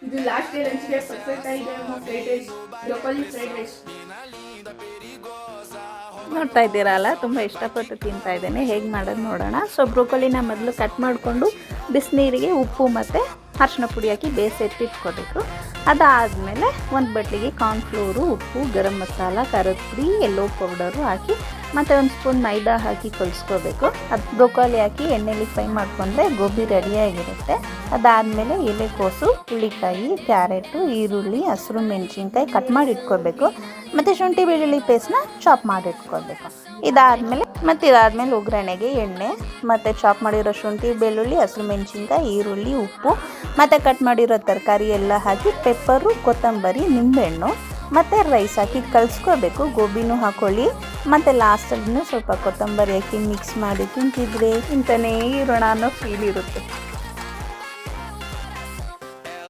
ಇದು last day ಲಂಚ್ಗೆ perfect ಆಗಿದೆ ನಮ್ಮ fried rice, broccoli fried rice. ನೋಡ್ತಾ ಇದ್ದೀರಲ್ಲ, ತುಂಬ ಇಷ್ಟಪಟ್ಟು ತಿಂತಾ ಇದ್ದೇನೆ. ಹೇಗೆ ಮಾಡೋದು ನೋಡೋಣ. ಸೊ ಬ್ರೋಕೊಲಿನ ಮೊದಲು ಕಟ್ ಮಾಡಿಕೊಂಡು ಬಿಸಿನೀರಿಗೆ ಉಪ್ಪು ಮತ್ತು ಅರಿಶಿನ ಪುಡಿ ಹಾಕಿ ಬೇಯಿಸಿ ಎತ್ತಿಟ್ಕೋಬೇಕು. ಅದಾದಮೇಲೆ ಒಂದು ಬಟ್ಲಿಗೆ ಕಾರ್ನ್ಫ್ಲೋರು, ಉಪ್ಪು, ಗರಂ ಮಸಾಲ, ಖಾರದ ಪುಡಿ, ಎಲ್ಲೋ ಪೌಡರು ಹಾಕಿ ಮತ್ತು ಒಂದು ಸ್ಪೂನ್ ಮೈದಾ ಹಾಕಿ ಕಲಿಸ್ಕೋಬೇಕು. ಅದು ಬ್ರೋಕೊಲಿ ಹಾಕಿ ಎಣ್ಣೆಲಿ ಫ್ರೈ ಮಾಡಿಕೊಂಡ್ರೆ ಗೋಬಿ ರೆಡಿಯಾಗಿರುತ್ತೆ. ಅದಾದಮೇಲೆ ಎಲೆಕೋಸು, ಹುಳ್ಳಿಕಾಯಿ, ಕ್ಯಾರೆಟು, ಈರುಳ್ಳಿ, ಹಸಿರು ಮೆಣಸಿನ್ಕಾಯಿ ಕಟ್ ಮಾಡಿ ಇಟ್ಕೋಬೇಕು. ಮತ್ತು ಶುಂಠಿ ಬೆಳ್ಳುಳ್ಳಿ ಪೇಸ್ಟ್ನ ಚಾಪ್ ಮಾಡಿ ಇಟ್ಕೋಬೇಕು. ಇದಾದಮೇಲೆ ಒಗ್ಗರಣೆಗೆ ಎಣ್ಣೆ ಮತ್ತು ಚಾಪ್ ಮಾಡಿರೋ ಶುಂಠಿ ಬೆಳ್ಳುಳ್ಳಿ, ಹಸಿರು ಮೆಣಸಿನ್ಕಾಯಿ, ಈರುಳ್ಳಿ, ಉಪ್ಪು ಮತ್ತು ಕಟ್ ಮಾಡಿರೋ ತರಕಾರಿ ಎಲ್ಲ ಹಾಕಿ ಪೆಪ್ಪರು, ಕೊತ್ತಂಬರಿ, ನಿಂಬೆಹಣ್ಣು ಮತ್ತು ರೈಸ್ ಹಾಕಿ ಕಲಿಸ್ಕೋಬೇಕು. ಗೋಬಿನೂ ಹಾಕ್ಕೊಳ್ಳಿ ಮತ್ತು ಲಾಸ್ಟಲ್ಲಿ ಸ್ವಲ್ಪ ಕೊತ್ತಂಬರಿ ಹಾಕಿ ಮಿಕ್ಸ್ ಮಾಡಿ ತಿಂತಿದ್ರೆ ತಿಂತಾನೇ ಇರೋಣ ಅನ್ನೋ ಫೀಲ್ ಇರುತ್ತೆ.